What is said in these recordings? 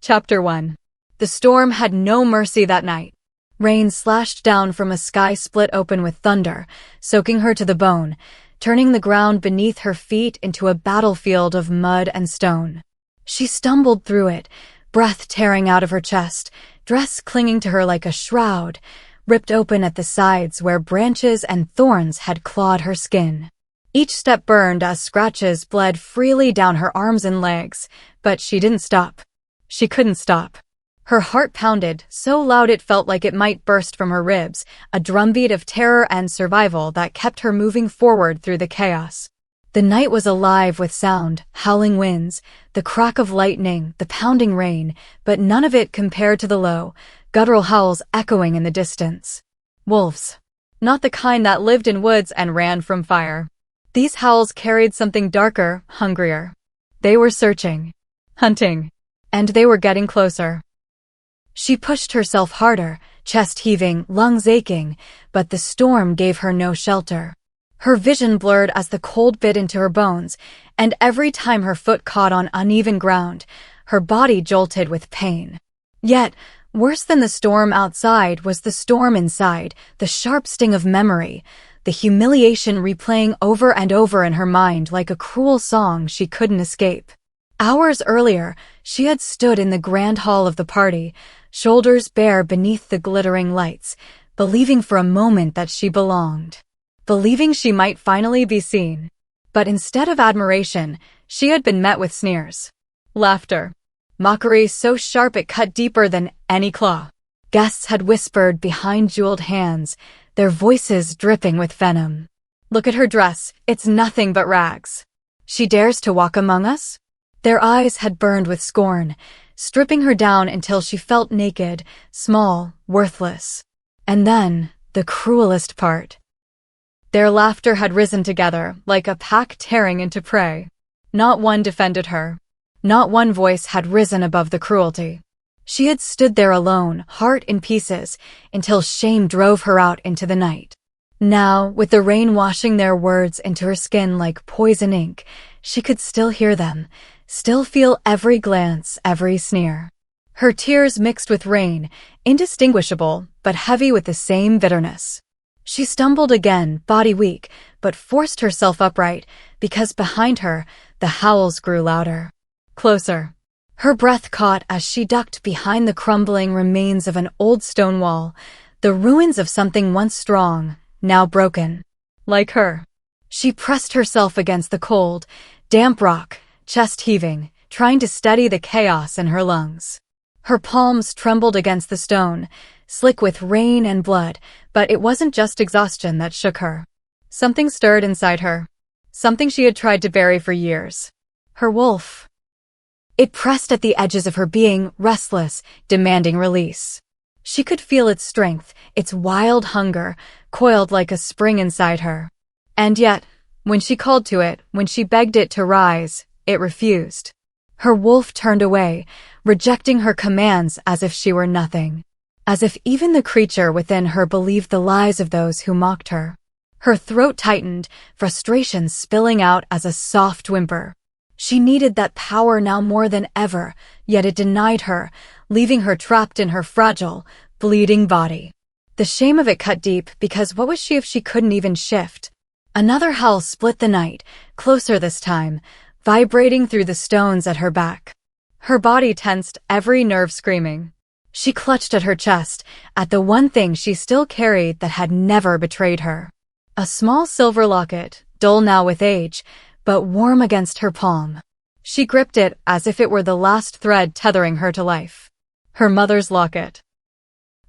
Chapter 1. The storm had no mercy that night. Rain slashed down from a sky split open with thunder, soaking her to the bone, turning the ground beneath her feet into a battlefield of mud and stone. She stumbled through it, breath tearing out of her chest, dress clinging to her like a shroud, ripped open at the sides where branches and thorns had clawed her skin. Each step burned as scratches bled freely down her arms and legs, but she didn't stop. She couldn't stop. Her heart pounded so loud it felt like it might burst from her ribs, a drumbeat of terror and survival that kept her moving forward through the chaos. The night was alive with sound, howling winds, the crack of lightning, the pounding rain, but none of it compared to the low, guttural howls echoing in the distance. Wolves. Not the kind that lived in woods and ran from fire. These howls carried something darker, hungrier. They were searching, hunting, and they were getting closer. She pushed herself harder, chest heaving, lungs aching, but the storm gave her no shelter. Her vision blurred as the cold bit into her bones, and every time her foot caught on uneven ground, her body jolted with pain. Yet, worse than the storm outside was the storm inside, the sharp sting of memory, the humiliation replaying over and over in her mind like a cruel song she couldn't escape. Hours earlier, she had stood in the grand hall of the party, shoulders bare beneath the glittering lights, believing for a moment that she belonged. Believing she might finally be seen. But instead of admiration, she had been met with sneers. Laughter. Mockery so sharp it cut deeper than any claw. Guests had whispered behind jeweled hands, their voices dripping with venom. Look at her dress, it's nothing but rags. She dares to walk among us? Their eyes had burned with scorn, stripping her down until she felt naked, small, worthless. And then, the cruelest part. Their laughter had risen together, like a pack tearing into prey. Not one defended her. Not one voice had risen above the cruelty. She had stood there alone, heart in pieces, until shame drove her out into the night. Now, with the rain washing their words into her skin like poison ink, she could still hear them, still feel every glance, every sneer. Her tears mixed with rain, indistinguishable, but heavy with the same bitterness. She stumbled again, body weak, but forced herself upright, because behind her, the howls grew louder. Closer. Her breath caught as she ducked behind the crumbling remains of an old stone wall, the ruins of something once strong, now broken. Like her. She pressed herself against the cold, damp rock, chest heaving, trying to steady the chaos in her lungs. Her palms trembled against the stone, slick with rain and blood, but it wasn't just exhaustion that shook her. Something stirred inside her. Something she had tried to bury for years. Her wolf. It pressed at the edges of her being, restless, demanding release. She could feel its strength, its wild hunger, coiled like a spring inside her. And yet, when she called to it, when she begged it to rise, it refused. Her wolf turned away, rejecting her commands as if she were nothing. As if even the creature within her believed the lies of those who mocked her. Her throat tightened, frustration spilling out as a soft whimper. She needed that power now more than ever, yet it denied her, leaving her trapped in her fragile, bleeding body. The shame of it cut deep, because what was she if she couldn't even shift? Another howl split the night, closer this time, vibrating through the stones at her back. Her body tensed, every nerve screaming. She clutched at her chest, at the one thing she still carried that had never betrayed her. A small silver locket, dull now with age, but warm against her palm. She gripped it as if it were the last thread tethering her to life. Her mother's locket.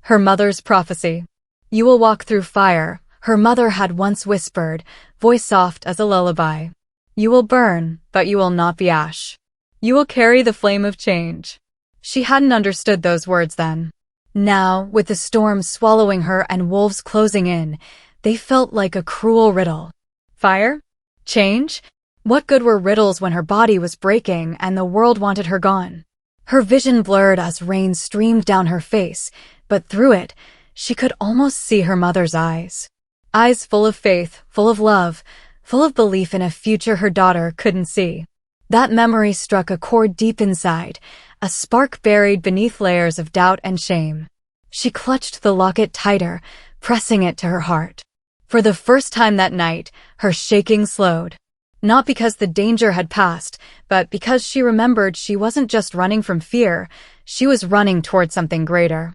Her mother's prophecy. You will walk through fire, her mother had once whispered, voice soft as a lullaby. You will burn, but you will not be ash. You will carry the flame of change. She hadn't understood those words then. Now, with the storm swallowing her and wolves closing in, they felt like a cruel riddle. Fire? Change? What good were riddles when her body was breaking and the world wanted her gone? Her vision blurred as rain streamed down her face, but through it, she could almost see her mother's eyes. Eyes full of faith, full of love, full of belief in a future her daughter couldn't see. That memory struck a chord deep inside, a spark buried beneath layers of doubt and shame. She clutched the locket tighter, pressing it to her heart. For the first time that night, her shaking slowed. Not because the danger had passed, but because she remembered she wasn't just running from fear, she was running toward something greater.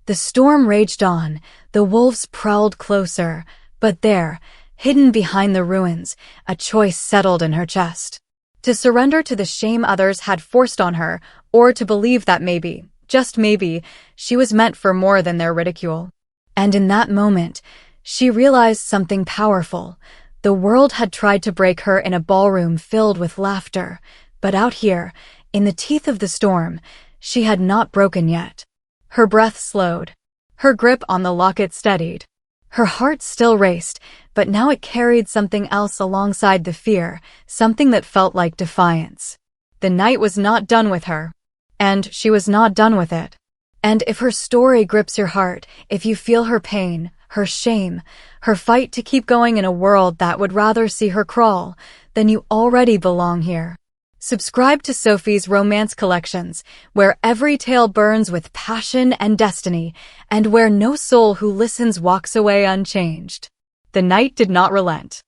The storm raged on, the wolves prowled closer, but there, hidden behind the ruins, a choice settled in her chest. To surrender to the shame others had forced on her, or to believe that maybe, just maybe, she was meant for more than their ridicule. And in that moment, she realized something powerful. The world had tried to break her in a ballroom filled with laughter, but out here, in the teeth of the storm, she had not broken yet. Her breath slowed. Her grip on the locket steadied. Her heart still raced, but now it carried something else alongside the fear, something that felt like defiance. The night was not done with her. And she was not done with it. And if her story grips your heart, if you feel her pain, her shame, her fight to keep going in a world that would rather see her crawl, then you already belong here. Subscribe to Sophie's romance collections, where every tale burns with passion and destiny, and where no soul who listens walks away unchanged. The night did not relent.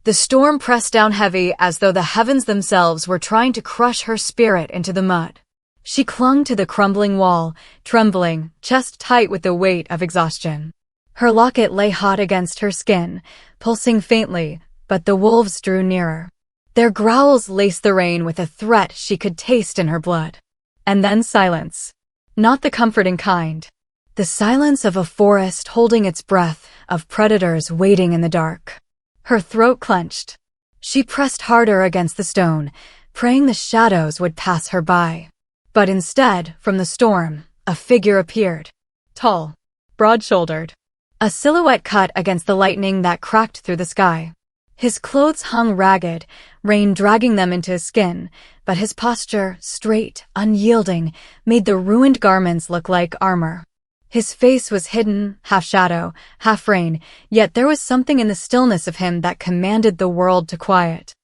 The storm pressed down heavy as though the heavens themselves were trying to crush her spirit into the mud. She clung to the crumbling wall, trembling, chest tight with the weight of exhaustion. Her locket lay hot against her skin, pulsing faintly, but the wolves drew nearer. Their growls laced the rain with a threat she could taste in her blood. And then silence. Not the comforting kind. The silence of a forest holding its breath, of predators waiting in the dark. Her throat clenched. She pressed harder against the stone, praying the shadows would pass her by. But instead, from the storm, a figure appeared. Tall, broad-shouldered. A silhouette cut against the lightning that cracked through the sky. His clothes hung ragged, rain dragging them into his skin, but his posture, straight, unyielding, made the ruined garments look like armor. His face was hidden, half shadow, half rain, yet there was something in the stillness of him that commanded the world to quiet.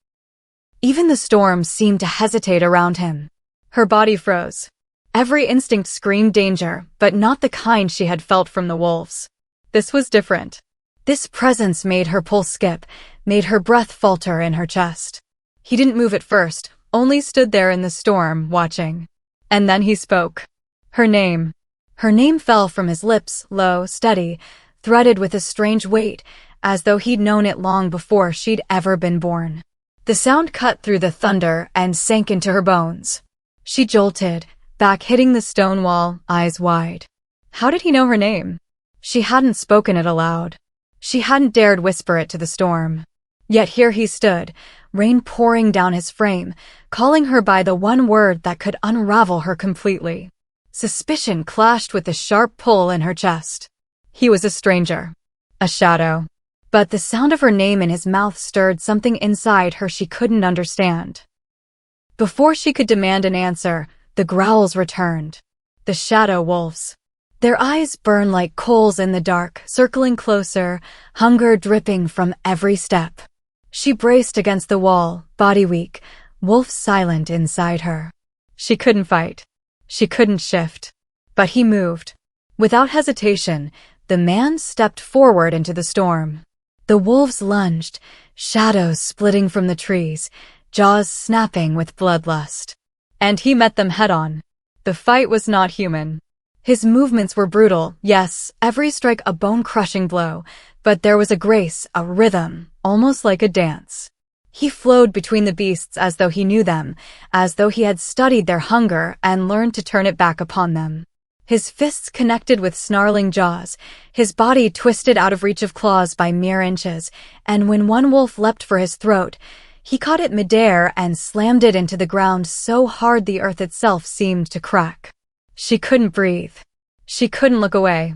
Even the storm seemed to hesitate around him. Her body froze. Every instinct screamed danger, but not the kind she had felt from the wolves. This was different. This presence made her pulse skip, made her breath falter in her chest. He didn't move at first, only stood there in the storm, watching. And then he spoke. Her name. Her name fell from his lips, low, steady, threaded with a strange weight, as though he'd known it long before she'd ever been born. The sound cut through the thunder and sank into her bones. She jolted, back hitting the stone wall, eyes wide. How did he know her name? She hadn't spoken it aloud. She hadn't dared whisper it to the storm. Yet here he stood, rain pouring down his frame, calling her by the one word that could unravel her completely. Suspicion clashed with the sharp pull in her chest. He was a stranger. A shadow. But the sound of her name in his mouth stirred something inside her she couldn't understand. Before she could demand an answer, the growls returned. The shadow wolves. Their eyes burned like coals in the dark, circling closer, hunger dripping from every step. She braced against the wall, body weak, wolf silent inside her. She couldn't fight. She couldn't shift. But he moved. Without hesitation, the man stepped forward into the storm. The wolves lunged, shadows splitting from the trees, jaws snapping with bloodlust. And he met them head-on. The fight was not human. His movements were brutal, yes, every strike a bone-crushing blow, but there was a grace, a rhythm, almost like a dance. He flowed between the beasts as though he knew them, as though he had studied their hunger and learned to turn it back upon them. His fists connected with snarling jaws, his body twisted out of reach of claws by mere inches, and when one wolf leapt for his throat, he caught it midair and slammed it into the ground so hard the earth itself seemed to crack. She couldn't breathe. She couldn't look away.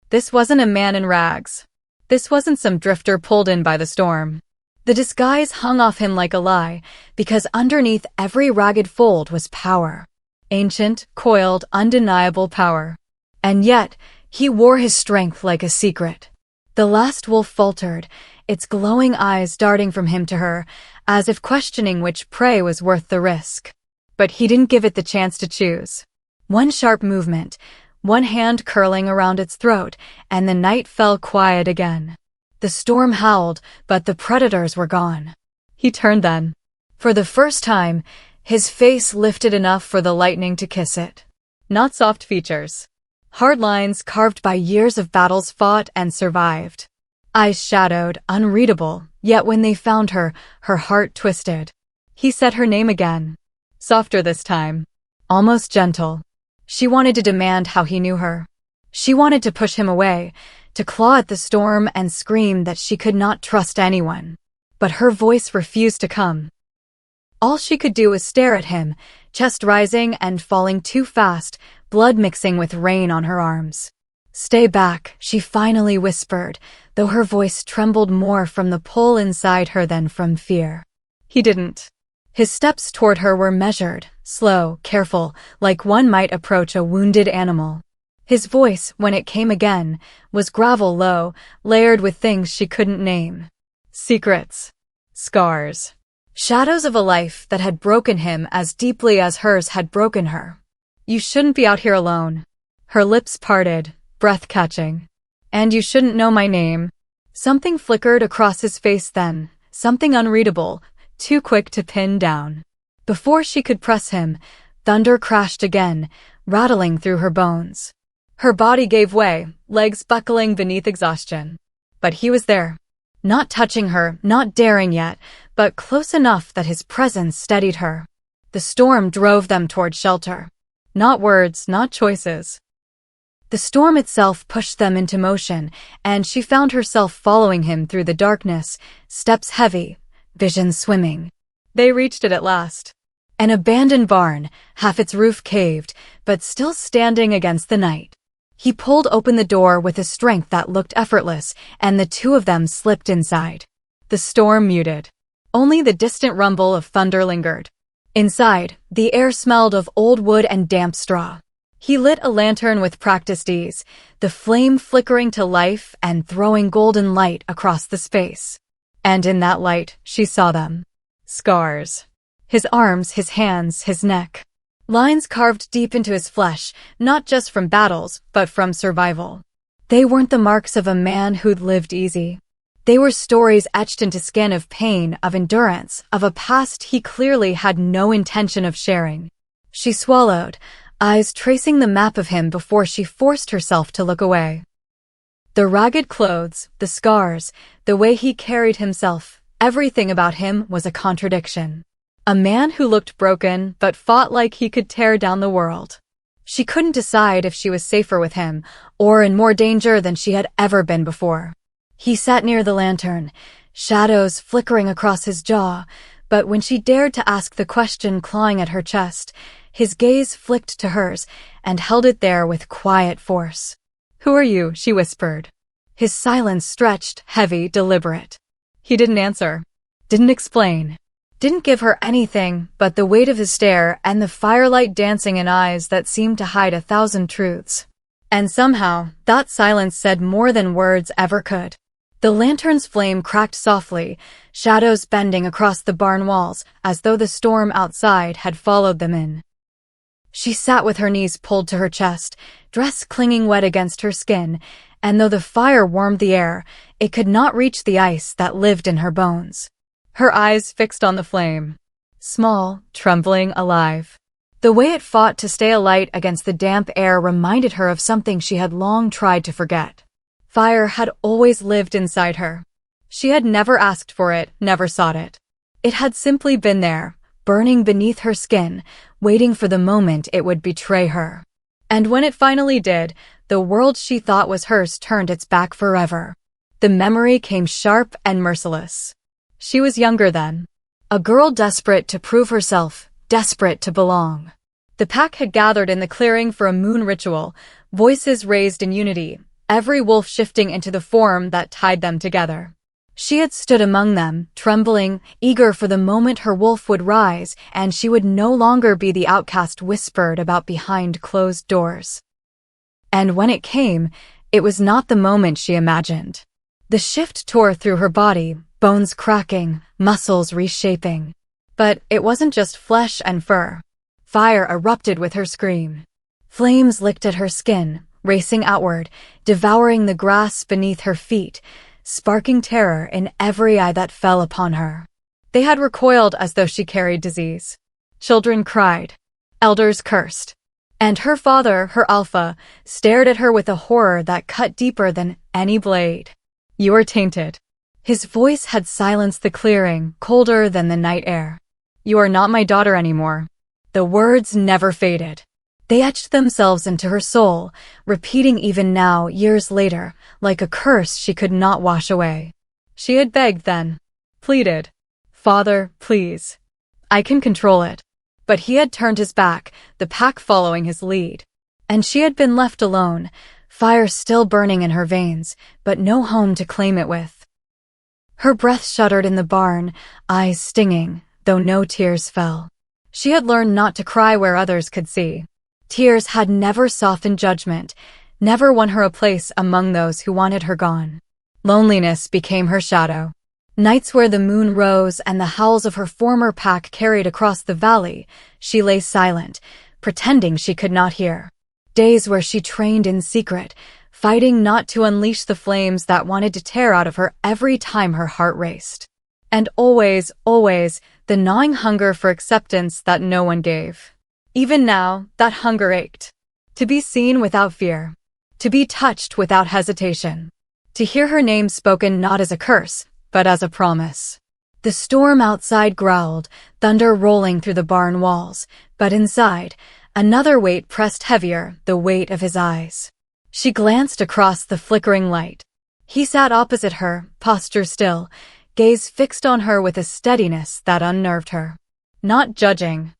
This wasn't a man in rags. This wasn't some drifter pulled in by the storm. The disguise hung off him like a lie, because underneath every ragged fold was power. Ancient, coiled, undeniable power. And yet, he wore his strength like a secret. The last wolf faltered, its glowing eyes darting from him to her, as if questioning which prey was worth the risk. But he didn't give it the chance to choose. One sharp movement, one hand curling around its throat, and the night fell quiet again. The storm howled, but the predators were gone. He turned then. For the first time, his face lifted enough for the lightning to kiss it. Not soft features. Hard lines carved by years of battles fought and survived. Eyes shadowed, unreadable, yet when they found her, her heart twisted. He said her name again. Softer this time. Almost gentle. She wanted to demand how he knew her. She wanted to push him away, to claw at the storm and scream that she could not trust anyone. But her voice refused to come. All she could do was stare at him, chest rising and falling too fast, blood mixing with rain on her arms. Stay back, she finally whispered, though her voice trembled more from the pull inside her than from fear. He didn't. His steps toward her were measured, slow, careful, like one might approach a wounded animal. His voice, when it came again, was gravel low, layered with things she couldn't name. Secrets. Scars. Shadows of a life that had broken him as deeply as hers had broken her. You shouldn't be out here alone. Her lips parted, breath-catching. And you shouldn't know my name. Something flickered across his face then, something unreadable, too quick to pin down. Before she could press him, thunder crashed again, rattling through her bones. Her body gave way, legs buckling beneath exhaustion. But he was there. Not touching her, not daring yet, but close enough that his presence steadied her. The storm drove them toward shelter. Not words, not choices. The storm itself pushed them into motion, and she found herself following him through the darkness, steps heavy, vision swimming. They reached it at last. An abandoned barn, half its roof caved, but still standing against the night. He pulled open the door with a strength that looked effortless, and the two of them slipped inside. The storm muted. Only the distant rumble of thunder lingered. Inside, the air smelled of old wood and damp straw. He lit a lantern with practiced ease, the flame flickering to life and throwing golden light across the space. And in that light, she saw them. Scars. His arms, his hands, his neck. Lines carved deep into his flesh, not just from battles, but from survival. They weren't the marks of a man who'd lived easy. They were stories etched into skin of pain, of endurance, of a past he clearly had no intention of sharing. She swallowed, eyes tracing the map of him before she forced herself to look away. The ragged clothes, the scars, the way he carried himself, everything about him was a contradiction. A man who looked broken but fought like he could tear down the world. She couldn't decide if she was safer with him or in more danger than she had ever been before. He sat near the lantern, shadows flickering across his jaw, but when she dared to ask the question clawing at her chest, his gaze flicked to hers and held it there with quiet force. "Who are you?" she whispered. His silence stretched, heavy, deliberate. He didn't answer, didn't explain. Didn't give her anything but the weight of his stare and the firelight dancing in eyes that seemed to hide 1,000 truths. And somehow, that silence said more than words ever could. The lantern's flame cracked softly, shadows bending across the barn walls as though the storm outside had followed them in. She sat with her knees pulled to her chest, dress clinging wet against her skin, and though the fire warmed the air, it could not reach the ice that lived in her bones. Her eyes fixed on the flame. Small, trembling, alive. The way it fought to stay alight against the damp air reminded her of something she had long tried to forget. Fire had always lived inside her. She had never asked for it, never sought it. It had simply been there, burning beneath her skin, waiting for the moment it would betray her. And when it finally did, the world she thought was hers turned its back forever. The memory came sharp and merciless. She was younger then. A girl desperate to prove herself, desperate to belong. The pack had gathered in the clearing for a moon ritual, voices raised in unity, every wolf shifting into the form that tied them together. She had stood among them, trembling, eager for the moment her wolf would rise and she would no longer be the outcast whispered about behind closed doors. And when it came, it was not the moment she imagined. The shift tore through her body, bones cracking, muscles reshaping. But it wasn't just flesh and fur. fire erupted with her scream. Flames licked at her skin, racing outward, devouring the grass beneath her feet, sparking terror in every eye that fell upon her. They had recoiled as though she carried disease. Children cried. Elders cursed. And her father, her alpha, stared at her with a horror that cut deeper than any blade. "You are tainted." His voice had silenced the clearing, colder than the night air. "You are not my daughter anymore." The words never faded. They etched themselves into her soul, repeating even now, years later, like a curse she could not wash away. She had begged then, pleaded, "Father, please. I can control it." But he had turned his back, the pack following his lead. And she had been left alone, fire still burning in her veins, but no home to claim it with. Her breath shuddered in the barn, eyes stinging, though no tears fell. She had learned not to cry where others could see. Tears had never softened judgment, never won her a place among those who wanted her gone. Loneliness became her shadow. Nights where the moon rose and the howls of her former pack carried across the valley, she lay silent, pretending she could not hear. Days where she trained in secret, fighting not to unleash the flames that wanted to tear out of her every time her heart raced. And always, always, the gnawing hunger for acceptance that no one gave. Even now, that hunger ached. To be seen without fear. To be touched without hesitation. To hear her name spoken not as a curse, but as a promise. The storm outside growled, thunder rolling through the barn walls, but inside, another weight pressed heavier, the weight of his eyes. She glanced across the flickering light. He sat opposite her, posture still, gaze fixed on her with a steadiness that unnerved her. Not judging.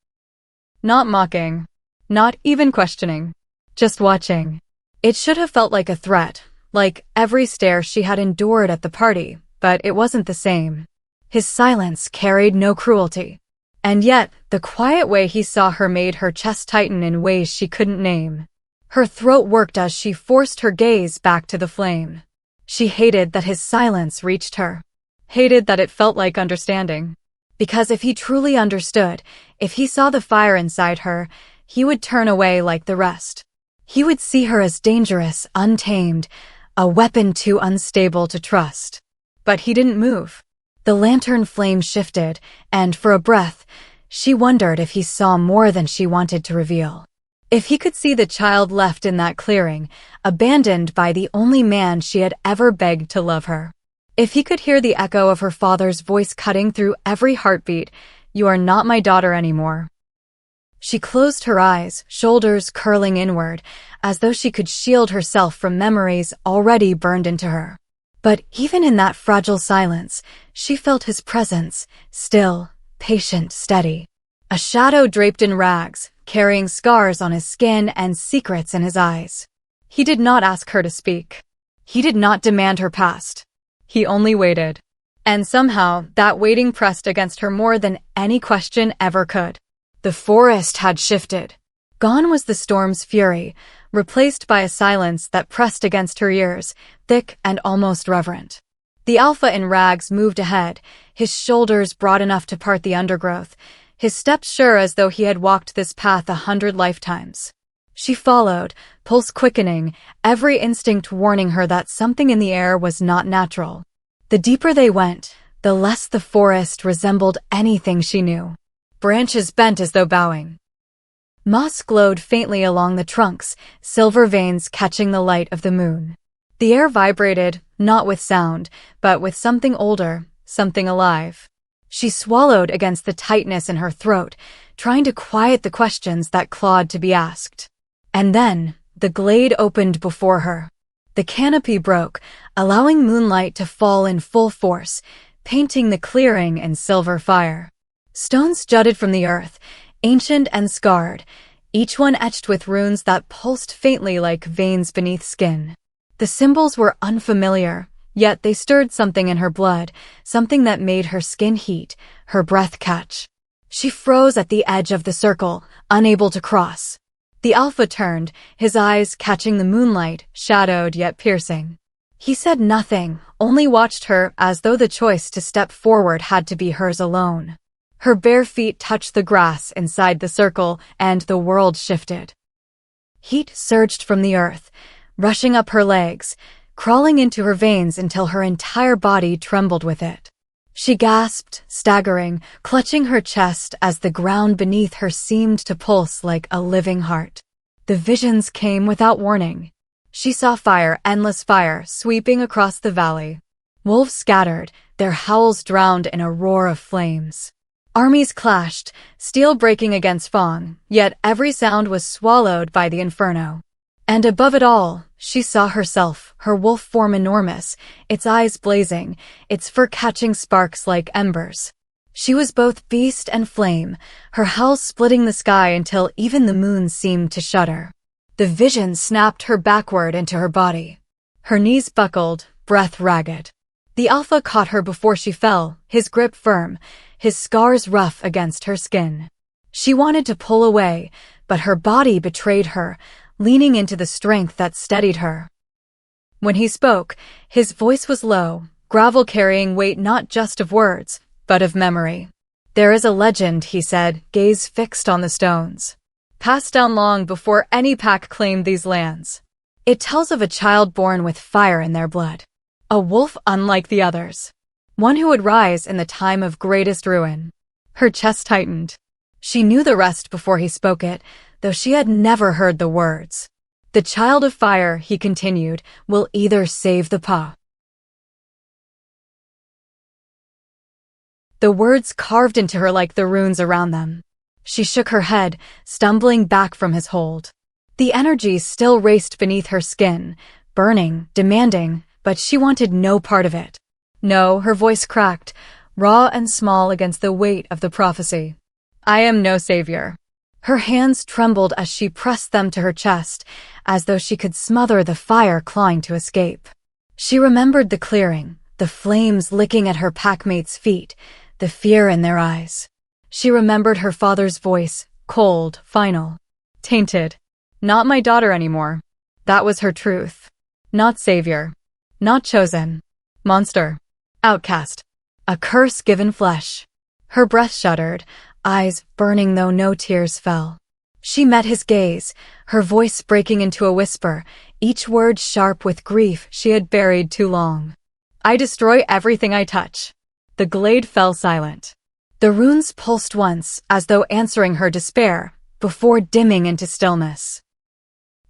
Not mocking. Not even questioning. Just watching. It should have felt like a threat, like every stare she had endured at the party, but it wasn't the same. His silence carried no cruelty. And yet, the quiet way he saw her made her chest tighten in ways she couldn't name. Her throat worked as she forced her gaze back to the flame. She hated that his silence reached her. Hated that it felt like understanding. Because if he truly understood, if he saw the fire inside her, he would turn away like the rest. He would see her as dangerous, untamed, a weapon too unstable to trust. But he didn't move. The lantern flame shifted, and for a breath, she wondered if he saw more than she wanted to reveal. If he could see the child left in that clearing, abandoned by the only man she had ever begged to love her. If he could hear the echo of her father's voice cutting through every heartbeat, "You are not my daughter anymore." She closed her eyes, shoulders curling inward, as though she could shield herself from memories already burned into her. But even in that fragile silence, she felt his presence, still, patient, steady. A shadow draped in rags, carrying scars on his skin and secrets in his eyes. He did not ask her to speak. He did not demand her past. He only waited. And somehow, that waiting pressed against her more than any question ever could. The forest had shifted. Gone was the storm's fury, replaced by a silence that pressed against her ears, thick and almost reverent. The alpha in rags moved ahead, his shoulders broad enough to part the undergrowth, his steps sure as though he had walked this path 100 lifetimes. She followed, pulse quickening, every instinct warning her that something in the air was not natural. The deeper they went, the less the forest resembled anything she knew. Branches bent as though bowing. Moss glowed faintly along the trunks, silver veins catching the light of the moon. The air vibrated, not with sound, but with something older, something alive. She swallowed against the tightness in her throat, trying to quiet the questions that clawed to be asked. And then, the glade opened before her. The canopy broke, allowing moonlight to fall in full force, painting the clearing in silver fire. Stones jutted from the earth, ancient and scarred, each one etched with runes that pulsed faintly like veins beneath skin. The symbols were unfamiliar, yet they stirred something in her blood, something that made her skin heat, her breath catch. She froze at the edge of the circle, unable to cross. The alpha turned, his eyes catching the moonlight, shadowed yet piercing. He said nothing, only watched her as though the choice to step forward had to be hers alone. Her bare feet touched the grass inside the circle, and the world shifted. Heat surged from the earth, rushing up her legs, crawling into her veins until her entire body trembled with it. She gasped, staggering, clutching her chest as the ground beneath her seemed to pulse like a living heart. The visions came without warning. She saw fire, endless fire, sweeping across the valley. Wolves scattered, their howls drowned in a roar of flames. Armies clashed, steel breaking against Fong, yet every sound was swallowed by the inferno. And above it all, she saw herself, her wolf form enormous, its eyes blazing, its fur catching sparks like embers. She was both beast and flame, her howls splitting the sky until even the moon seemed to shudder. The vision snapped her backward into her body. Her knees buckled, breath ragged. The alpha caught her before she fell, his grip firm, his scars rough against her skin. She wanted to pull away, but her body betrayed her, leaning into the strength that steadied her. When he spoke, his voice was low, gravel carrying weight not just of words, but of memory. "There is a legend," he said, gaze fixed on the stones, "passed down long before any pack claimed these lands. It tells of a child born with fire in their blood. A wolf unlike the others. One who would rise in the time of greatest ruin." Her chest tightened. She knew the rest before he spoke it, though she had never heard the words. "The child of fire," he continued, "will either save the paw." The words carved into her like the runes around them. She shook her head, stumbling back from his hold. The energy still raced beneath her skin, burning, demanding, but she wanted no part of it. "No," her voice cracked, raw and small against the weight of the prophecy. "I am no savior." Her hands trembled as she pressed them to her chest, as though she could smother the fire clawing to escape. She remembered the clearing, the flames licking at her packmates' feet, the fear in their eyes. She remembered her father's voice, cold, final. Tainted. Not my daughter anymore. That was her truth. Not savior. Not chosen. Monster. Outcast. A curse given flesh. Her breath shuddered, eyes burning though no tears fell. She met his gaze, her voice breaking into a whisper, each word sharp with grief she had buried too long. "I destroy everything I touch." The glade fell silent. The runes pulsed once, as though answering her despair, before dimming into stillness.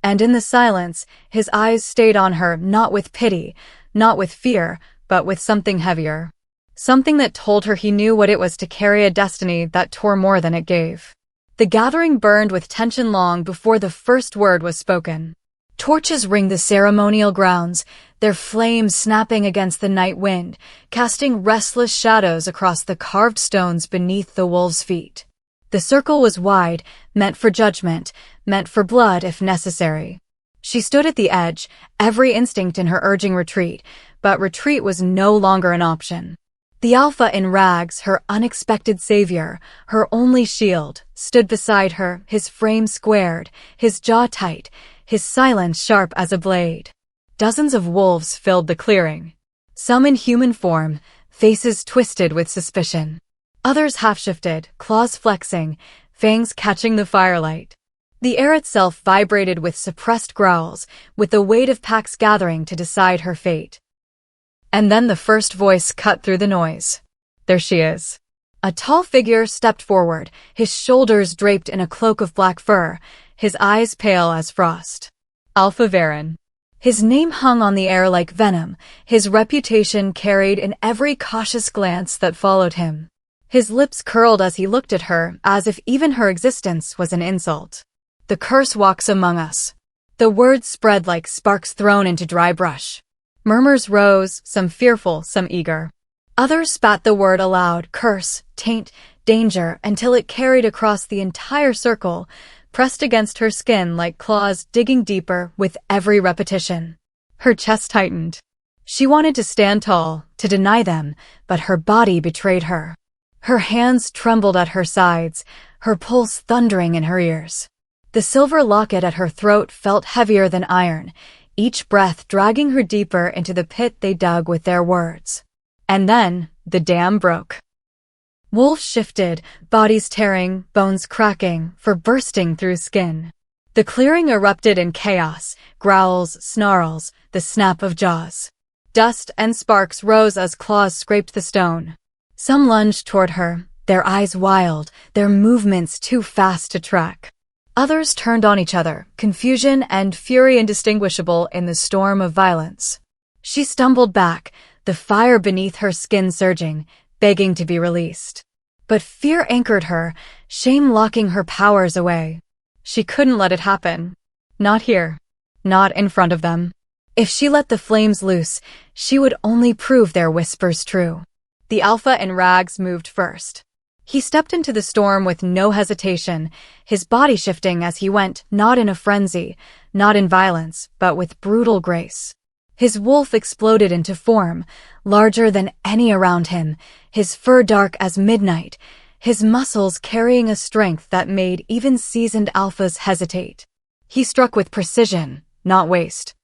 And in the silence, his eyes stayed on her, not with pity, not with fear, but with something heavier. Something that told her he knew what it was to carry a destiny that tore more than it gave. The gathering burned with tension long before the first word was spoken. Torches ringed the ceremonial grounds, their flames snapping against the night wind, casting restless shadows across the carved stones beneath the wolves' feet. The circle was wide, meant for judgment, meant for blood if necessary. She stood at the edge, every instinct in her urging retreat, but retreat was no longer an option. The alpha in rags, her unexpected savior, her only shield, stood beside her, his frame squared, his jaw tight, his silence sharp as a blade. Dozens of wolves filled the clearing. Some in human form, faces twisted with suspicion. Others half-shifted, claws flexing, fangs catching the firelight. The air itself vibrated with suppressed growls, with the weight of packs gathering to decide her fate. And then the first voice cut through the noise. "There she is." A tall figure stepped forward, his shoulders draped in a cloak of black fur, his eyes pale as frost. Alpha Varen. His name hung on the air like venom, his reputation carried in every cautious glance that followed him. His lips curled as he looked at her, as if even her existence was an insult. "The curse walks among us." The words spread like sparks thrown into dry brush. Murmurs rose, some fearful, some eager. Others spat the word aloud, curse, taint, danger, until it carried across the entire circle, pressed against her skin like claws digging deeper with every repetition. Her chest tightened. She wanted to stand tall, to deny them, but her body betrayed her. Her hands trembled at her sides, her pulse thundering in her ears. The silver locket at her throat felt heavier than iron, each breath dragging her deeper into the pit they dug with their words. And then, the dam broke. Wolves shifted, bodies tearing, bones cracking, for bursting through skin. The clearing erupted in chaos, growls, snarls, the snap of jaws. Dust and sparks rose as claws scraped the stone. Some lunged toward her, their eyes wild, their movements too fast to track. Others turned on each other, confusion and fury indistinguishable in the storm of violence. She stumbled back, the fire beneath her skin surging, begging to be released. But fear anchored her, shame locking her powers away. She couldn't let it happen. Not here. Not in front of them. If she let the flames loose, she would only prove their whispers true. The alpha in rags moved first. He stepped into the storm with no hesitation, his body shifting as he went, not in a frenzy, not in violence, but with brutal grace. His wolf exploded into form, larger than any around him, his fur dark as midnight, his muscles carrying a strength that made even seasoned alphas hesitate. He struck with precision, not waste.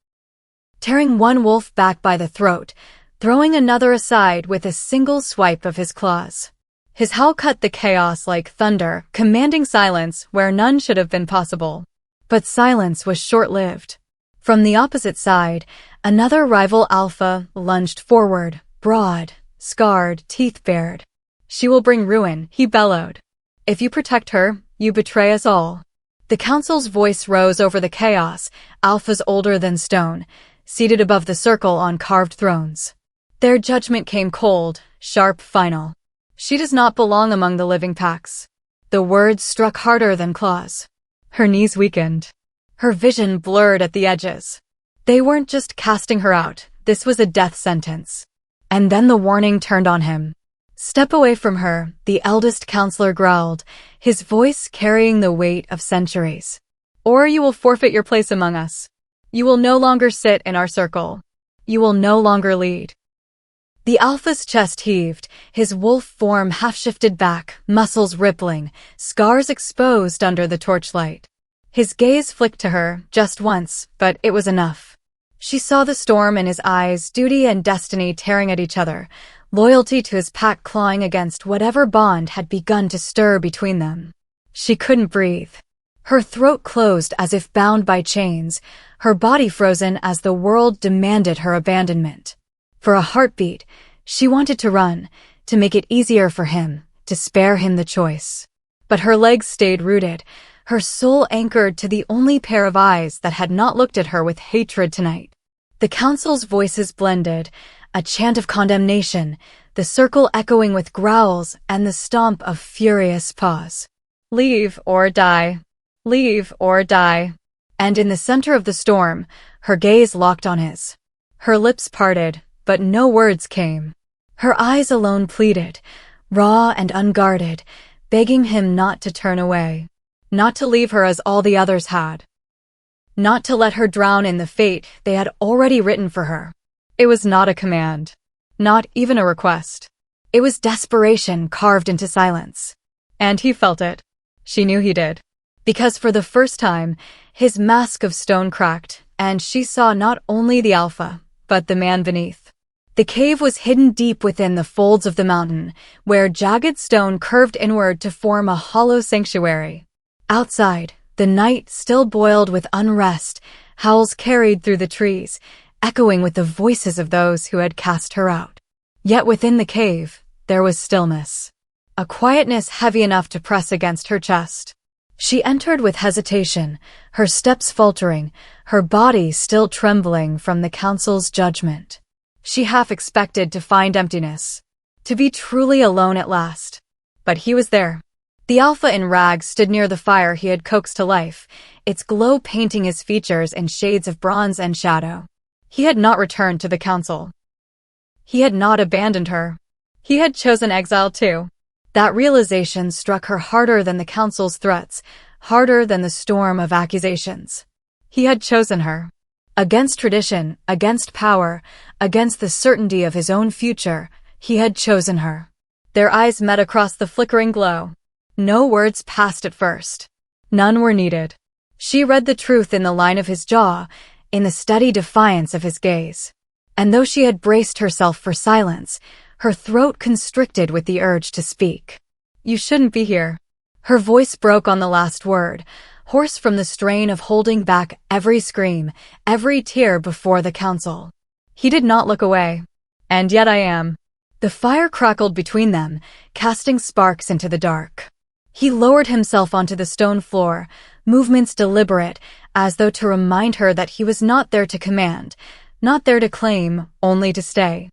Tearing one wolf back by the throat, throwing another aside with a single swipe of his claws. His howl cut the chaos like thunder, commanding silence where none should have been possible. But silence was short-lived. From the opposite side, another rival alpha lunged forward, broad, scarred, teeth bared. She will bring ruin, he bellowed. If you protect her, you betray us all. The council's voice rose over the chaos, alphas older than stone, seated above the circle on carved thrones. Their judgment came cold, sharp, final. She does not belong among the living packs. The words struck harder than claws. Her knees weakened. Her vision blurred at the edges. They weren't just casting her out, this was a death sentence. And then the warning turned on him. Step away from her, the eldest counselor growled, his voice carrying the weight of centuries. Or you will forfeit your place among us. You will no longer sit in our circle. You will no longer lead. The alpha's chest heaved, his wolf form half-shifted back, muscles rippling, scars exposed under the torchlight. His gaze flicked to her, just once, but it was enough. She saw the storm in his eyes, duty and destiny tearing at each other, loyalty to his pack clawing against whatever bond had begun to stir between them. She couldn't breathe. Her throat closed as if bound by chains, her body frozen as the world demanded her abandonment. For a heartbeat, she wanted to run, to make it easier for him, to spare him the choice. But her legs stayed rooted, her soul anchored to the only pair of eyes that had not looked at her with hatred tonight. The council's voices blended, a chant of condemnation, the circle echoing with growls and the stomp of furious paws. Leave or die. Leave or die. And in the center of the storm, her gaze locked on his. Her lips parted, but no words came. Her eyes alone pleaded, raw and unguarded, begging him not to turn away. Not to leave her as all the others had. Not to let her drown in the fate they had already written for her. It was not a command. Not even a request. It was desperation carved into silence. And he felt it. She knew he did. Because for the first time, his mask of stone cracked, and she saw not only the alpha, but the man beneath. The cave was hidden deep within the folds of the mountain, where jagged stone curved inward to form a hollow sanctuary. Outside, the night still boiled with unrest, howls carried through the trees, echoing with the voices of those who had cast her out. Yet within the cave, there was stillness. A quietness heavy enough to press against her chest. She entered with hesitation, her steps faltering, her body still trembling from the council's judgment. She half expected to find emptiness, to be truly alone at last. But he was there. The alpha in rags stood near the fire he had coaxed to life, its glow painting his features in shades of bronze and shadow. He had not returned to the council. He had not abandoned her. He had chosen exile too. That realization struck her harder than the council's threats, harder than the storm of accusations. He had chosen her. Against tradition, against power, against the certainty of his own future, he had chosen her. Their eyes met across the flickering glow. No words passed at first. None were needed. She read the truth in the line of his jaw, in the steady defiance of his gaze. And though she had braced herself for silence, her throat constricted with the urge to speak. "You shouldn't be here." Her voice broke on the last word, hoarse from the strain of holding back every scream, every tear before the council. He did not look away. "And yet I am." The fire crackled between them, casting sparks into the dark. He lowered himself onto the stone floor, movements deliberate, as though to remind her that he was not there to command, not there to claim, only to stay.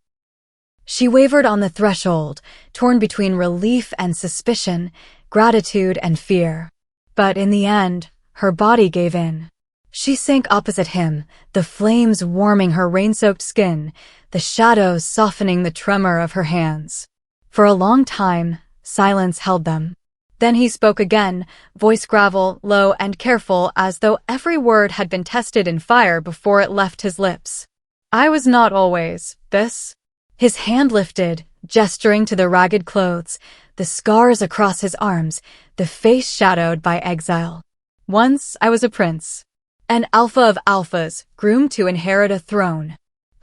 She wavered on the threshold, torn between relief and suspicion, gratitude and fear. But in the end, her body gave in. She sank opposite him, the flames warming her rain-soaked skin, the shadows softening the tremor of her hands. For a long time, silence held them. Then he spoke again, voice gravel, low and careful, as though every word had been tested in fire before it left his lips. "I was not always this." His hand lifted, gesturing to the ragged clothes, the scars across his arms, the face shadowed by exile. "Once I was a prince. An alpha of alphas, groomed to inherit a throne."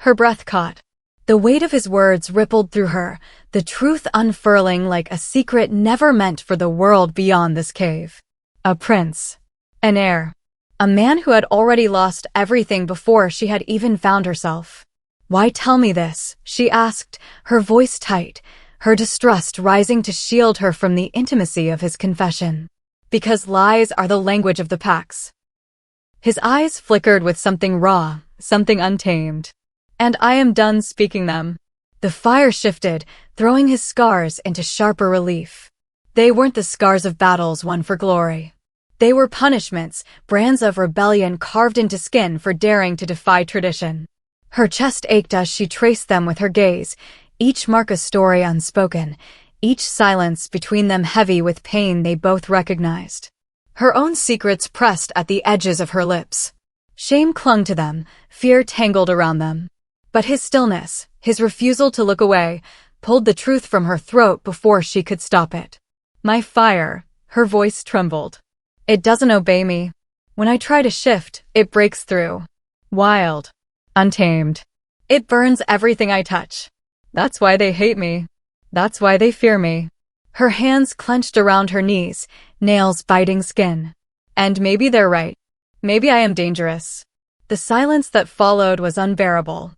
Her breath caught. The weight of his words rippled through her, the truth unfurling like a secret never meant for the world beyond this cave. A prince. An heir. A man who had already lost everything before she had even found herself. "Why tell me this?" she asked, her voice tight, her distrust rising to shield her from the intimacy of his confession. "Because lies are the language of the packs." His eyes flickered with something raw, something untamed. "And I am done speaking them." The fire shifted, throwing his scars into sharper relief. They weren't the scars of battles won for glory. They were punishments, brands of rebellion carved into skin for daring to defy tradition. Her chest ached as she traced them with her gaze, each mark a story unspoken, each silence between them heavy with pain they both recognized. Her own secrets pressed at the edges of her lips. Shame clung to them, fear tangled around them. But his stillness, his refusal to look away, pulled the truth from her throat before she could stop it. "My fire," her voice trembled. "It doesn't obey me. When I try to shift, it breaks through. Wild. Untamed. It burns everything I touch. That's why they hate me. That's why they fear me." Her hands clenched around her knees, nails biting skin. "And maybe they're right. Maybe I am dangerous." The silence that followed was unbearable.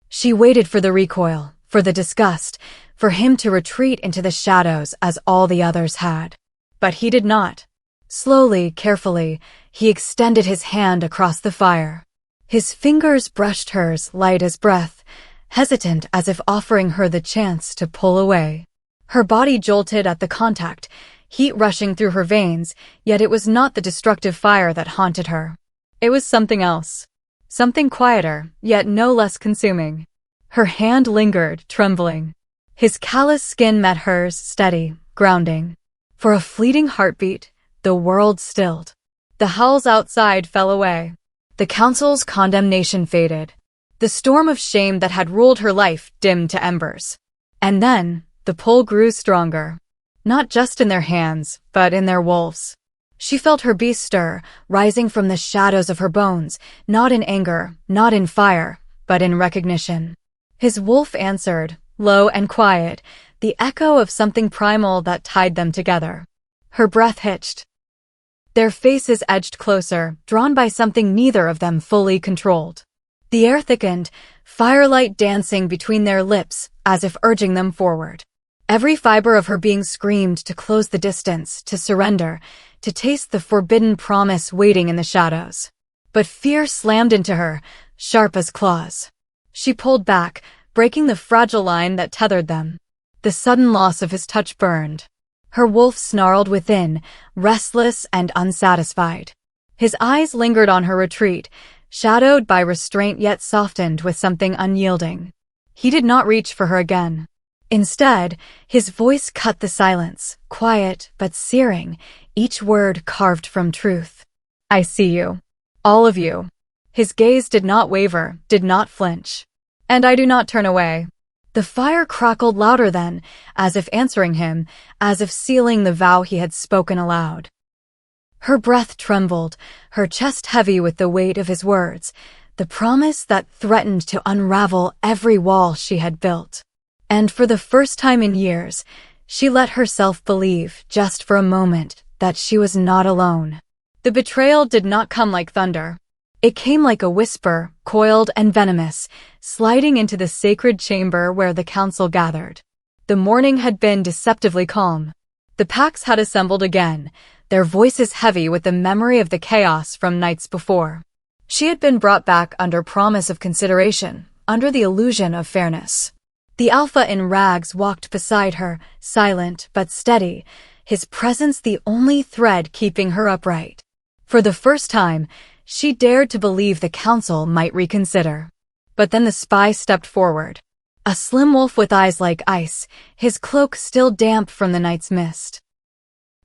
She waited for the recoil, for the disgust, for him to retreat into the shadows as all the others had. But he did not. Slowly, carefully, he extended his hand across the fire. His fingers brushed hers, light as breath, hesitant as if offering her the chance to pull away. Her body jolted at the contact, heat rushing through her veins, yet it was not the destructive fire that haunted her. It was something else. Something quieter, yet no less consuming. Her hand lingered, trembling. His callous skin met hers, steady, grounding. For a fleeting heartbeat, the world stilled. The howls outside fell away. The council's condemnation faded. The storm of shame that had ruled her life dimmed to embers. And then, the pull grew stronger. Not just in their hands, but in their wolves. She felt her beast stir, rising from the shadows of her bones, not in anger, not in fire, but in recognition. His wolf answered, low and quiet, the echo of something primal that tied them together. Her breath hitched. Their faces edged closer, drawn by something neither of them fully controlled. The air thickened, firelight dancing between their lips, as if urging them forward. Every fiber of her being screamed to close the distance, to surrender, to taste the forbidden promise waiting in the shadows. But fear slammed into her, sharp as claws. She pulled back, breaking the fragile line that tethered them. The sudden loss of his touch burned. Her wolf snarled within, restless and unsatisfied. His eyes lingered on her retreat, shadowed by restraint yet softened with something unyielding. He did not reach for her again. Instead, his voice cut the silence, quiet but searing, each word carved from truth. I see you. All of you. His gaze did not waver, did not flinch. And I do not turn away. The fire crackled louder then, as if answering him, as if sealing the vow he had spoken aloud. Her breath trembled, her chest heavy with the weight of his words, the promise that threatened to unravel every wall she had built. And for the first time in years, she let herself believe, just for a moment, that she was not alone. The betrayal did not come like thunder. It came like a whisper, coiled and venomous, sliding into the sacred chamber where the council gathered. The morning had been deceptively calm. The packs had assembled again, their voices heavy with the memory of the chaos from nights before. She had been brought back under promise of consideration, under the illusion of fairness. The Alpha in rags walked beside her, silent but steady, his presence the only thread keeping her upright. For the first time, she dared to believe the council might reconsider. But then the spy stepped forward. A slim wolf with eyes like ice, his cloak still damp from the night's mist.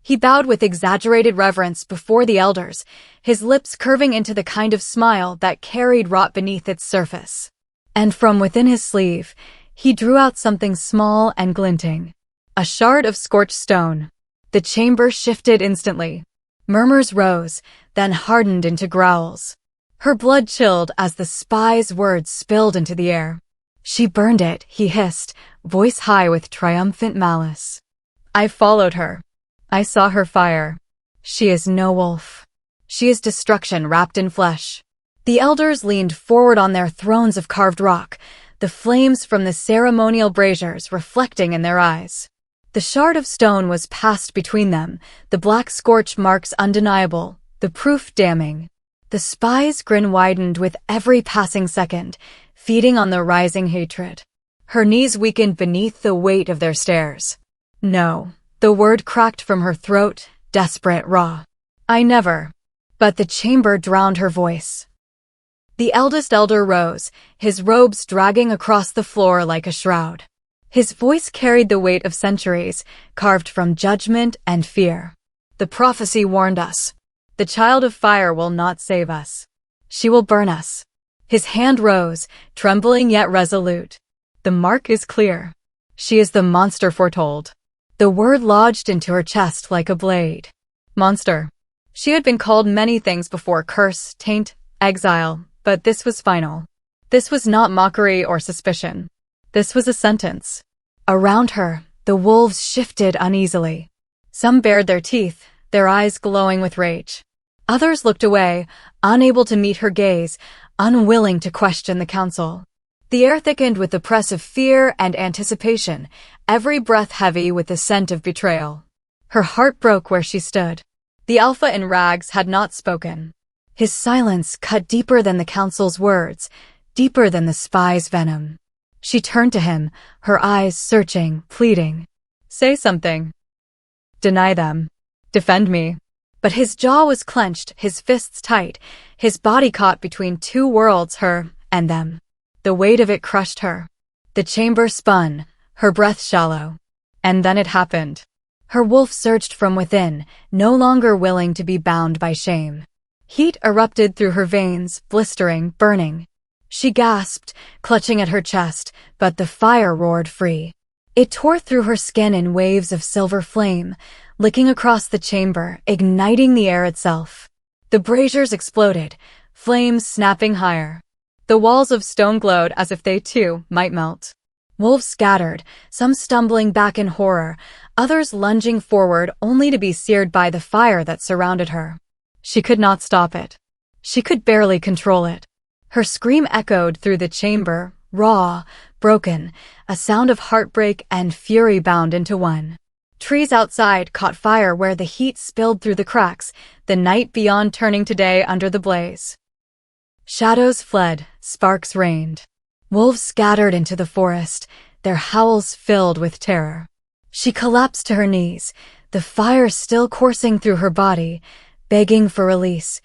He bowed with exaggerated reverence before the elders, his lips curving into the kind of smile that carried rot beneath its surface. And from within his sleeve, he drew out something small and glinting. A shard of scorched stone. The chamber shifted instantly. Murmurs rose, then hardened into growls. Her blood chilled as the spy's words spilled into the air. She burned it, he hissed, voice high with triumphant malice. I followed her. I saw her fire. She is no wolf. She is destruction wrapped in flesh. The elders leaned forward on their thrones of carved rock, the flames from the ceremonial braziers reflecting in their eyes. The shard of stone was passed between them, the black scorch marks undeniable, the proof damning. The spy's grin widened with every passing second, feeding on the rising hatred. Her knees weakened beneath the weight of their stares. No, the word cracked from her throat, desperate, raw. I never. But the chamber drowned her voice. The eldest elder rose, his robes dragging across the floor like a shroud. His voice carried the weight of centuries, carved from judgment and fear. The prophecy warned us. The child of fire will not save us. She will burn us. His hand rose, trembling yet resolute. The mark is clear. She is the monster foretold. The word lodged into her chest like a blade. Monster. She had been called many things before: curse, taint, exile, but this was final. This was not mockery or suspicion. This was a sentence. Around her, the wolves shifted uneasily. Some bared their teeth, their eyes glowing with rage. Others looked away, unable to meet her gaze, unwilling to question the council. The air thickened with the press of fear and anticipation, every breath heavy with the scent of betrayal. Her heart broke where she stood. The Alpha in rags had not spoken. His silence cut deeper than the council's words, deeper than the spy's venom. She turned to him, her eyes searching, pleading. Say something. Deny them. Defend me. But his jaw was clenched, his fists tight, his body caught between two worlds, her and them. The weight of it crushed her. The chamber spun, her breath shallow. And then it happened. Her wolf surged from within, no longer willing to be bound by shame. Heat erupted through her veins, blistering, burning. She gasped, clutching at her chest, but the fire roared free. It tore through her skin in waves of silver flame, licking across the chamber, igniting the air itself. The braziers exploded, flames snapping higher. The walls of stone glowed as if they too might melt. Wolves scattered, some stumbling back in horror, others lunging forward only to be seared by the fire that surrounded her. She could not stop it. She could barely control it. Her scream echoed through the chamber, raw, broken, a sound of heartbreak and fury bound into one. Trees outside caught fire where the heat spilled through the cracks, the night beyond turning to day under the blaze. Shadows fled, sparks rained. Wolves scattered into the forest, their howls filled with terror. She collapsed to her knees, the fire still coursing through her body, begging for release,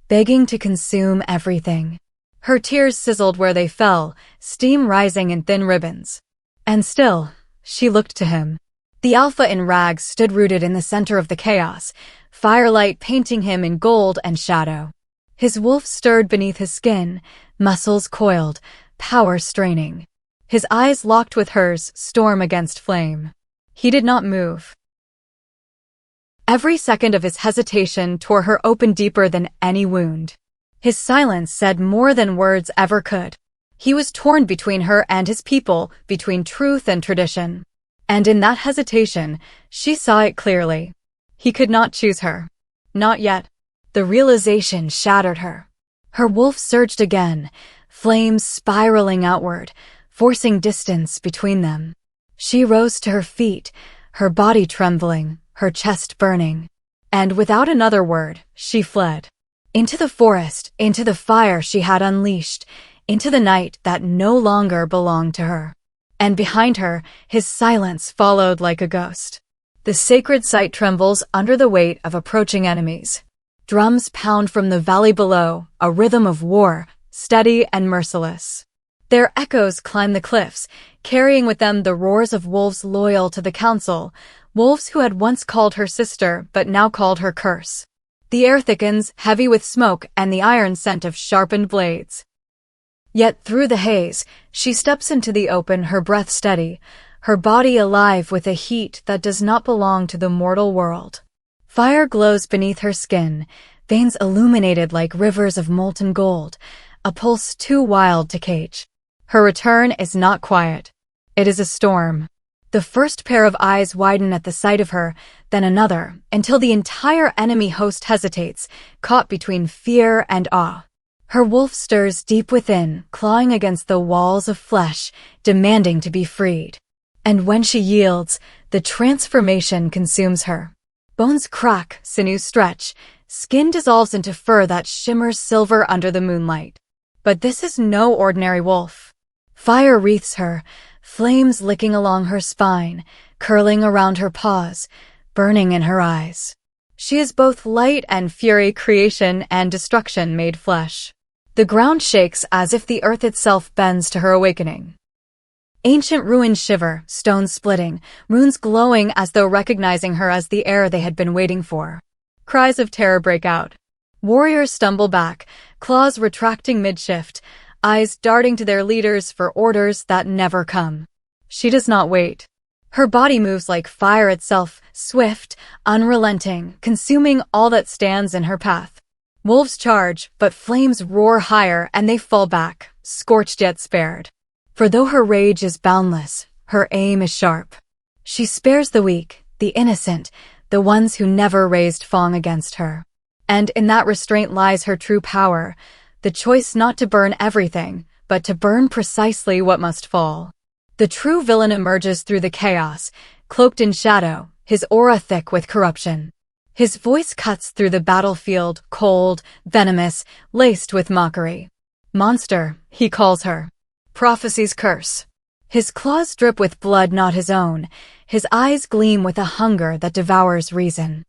begging to consume everything. Her tears sizzled where they fell, steam rising in thin ribbons. And still, she looked to him. The Alpha in rags stood rooted in the center of the chaos, firelight painting him in gold and shadow. His wolf stirred beneath his skin, muscles coiled, power straining. His eyes locked with hers, storm against flame. He did not move. Every second of his hesitation tore her open deeper than any wound. His silence said more than words ever could. He was torn between her and his people, between truth and tradition. And in that hesitation, she saw it clearly. He could not choose her. Not yet. The realization shattered her. Her wolf surged again, flames spiraling outward, forcing distance between them. She rose to her feet, her body trembling, her chest burning. And without another word, she fled. Into the forest, into the fire she had unleashed, into the night that no longer belonged to her. And behind her, his silence followed like a ghost. The sacred site trembles under the weight of approaching enemies. Drums pound from the valley below, a rhythm of war, steady and merciless. Their echoes climb the cliffs, carrying with them the roars of wolves loyal to the council, wolves who had once called her sister but now called her curse. The air thickens, heavy with smoke and the iron scent of sharpened blades. Yet through the haze, she steps into the open, her breath steady, her body alive with a heat that does not belong to the mortal world. Fire glows beneath her skin, veins illuminated like rivers of molten gold, a pulse too wild to cage. Her return is not quiet. It is a storm. The first pair of eyes widen at the sight of her, then another, until the entire enemy host hesitates, caught between fear and awe. Her wolf stirs deep within, clawing against the walls of flesh, demanding to be freed. And when she yields, the transformation consumes her. Bones crack, sinews stretch, skin dissolves into fur that shimmers silver under the moonlight. But this is no ordinary wolf. Fire wreathes her, flames licking along her spine, curling around her paws, burning in her eyes. She is both light and fury, creation and destruction made flesh. The ground shakes as if the earth itself bends to her awakening. Ancient ruins shiver, stones splitting, runes glowing as though recognizing her as the heir they had been waiting for. Cries of terror break out. Warriors stumble back, claws retracting mid-shift, eyes darting to their leaders for orders that never come. She does not wait. Her body moves like fire itself, swift, unrelenting, consuming all that stands in her path. Wolves charge, but flames roar higher and they fall back, scorched yet spared. For though her rage is boundless, her aim is sharp. She spares the weak, the innocent, the ones who never raised Fong against her. And in that restraint lies her true power, the choice not to burn everything, but to burn precisely what must fall. The true villain emerges through the chaos, cloaked in shadow, his aura thick with corruption. His voice cuts through the battlefield, cold, venomous, laced with mockery. Monster, he calls her. Prophecy's curse. His claws drip with blood not his own, his eyes gleam with a hunger that devours reason.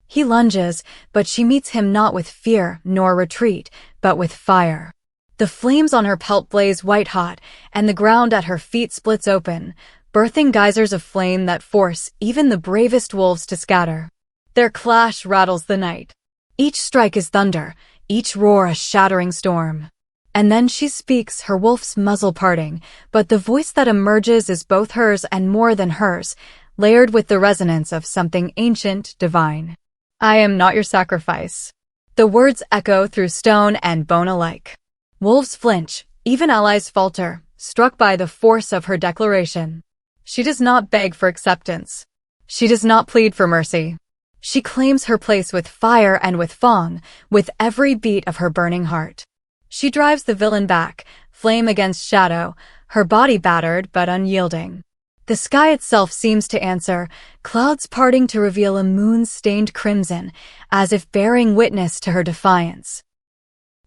He lunges, but she meets him not with fear nor retreat, but with fire. The flames on her pelt blaze white-hot, and the ground at her feet splits open, birthing geysers of flame that force even the bravest wolves to scatter. Their clash rattles the night. Each strike is thunder, each roar a shattering storm. And then she speaks, her wolf's muzzle parting, but the voice that emerges is both hers and more than hers, layered with the resonance of something ancient, divine. I am not your sacrifice. The words echo through stone and bone alike. Wolves flinch, even allies falter, struck by the force of her declaration. She does not beg for acceptance. She does not plead for mercy. She claims her place with fire and with Fong, with every beat of her burning heart. She drives the villain back, flame against shadow, her body battered but unyielding. The sky itself seems to answer, clouds parting to reveal a moon stained crimson, as if bearing witness to her defiance.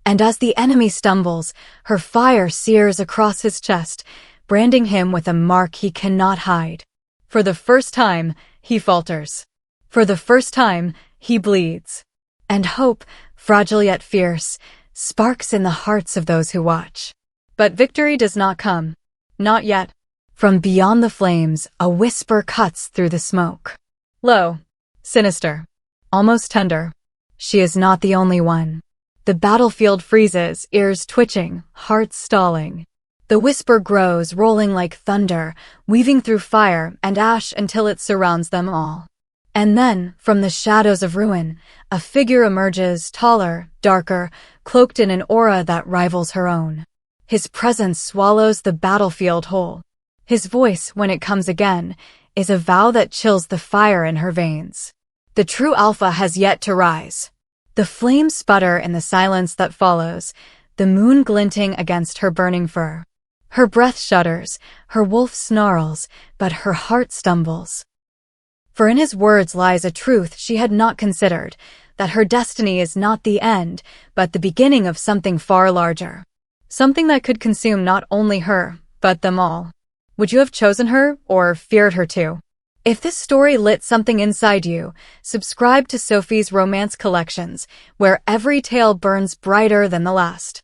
And as the enemy stumbles, her fire sears across his chest, branding him with a mark he cannot hide. For the first time, he falters. For the first time, he bleeds. And hope, fragile yet fierce, sparks in the hearts of those who watch. But victory does not come. Not yet. From beyond the flames, a whisper cuts through the smoke. Low, sinister, almost tender. She is not the only one. The battlefield freezes, ears twitching, hearts stalling. The whisper grows, rolling like thunder, weaving through fire and ash until it surrounds them all. And then, from the shadows of ruin, a figure emerges, taller, darker, cloaked in an aura that rivals her own. His presence swallows the battlefield whole. His voice, when it comes again, is a vow that chills the fire in her veins. The true alpha has yet to rise. The flames sputter in the silence that follows, the moon glinting against her burning fur. Her breath shudders, her wolf snarls, but her heart stumbles. For in his words lies a truth she had not considered, that her destiny is not the end, but the beginning of something far larger. Something that could consume not only her, but them all. Would you have chosen her, or feared her too? If this story lit something inside you, subscribe to Sophie's Romance Collections, where every tale burns brighter than the last.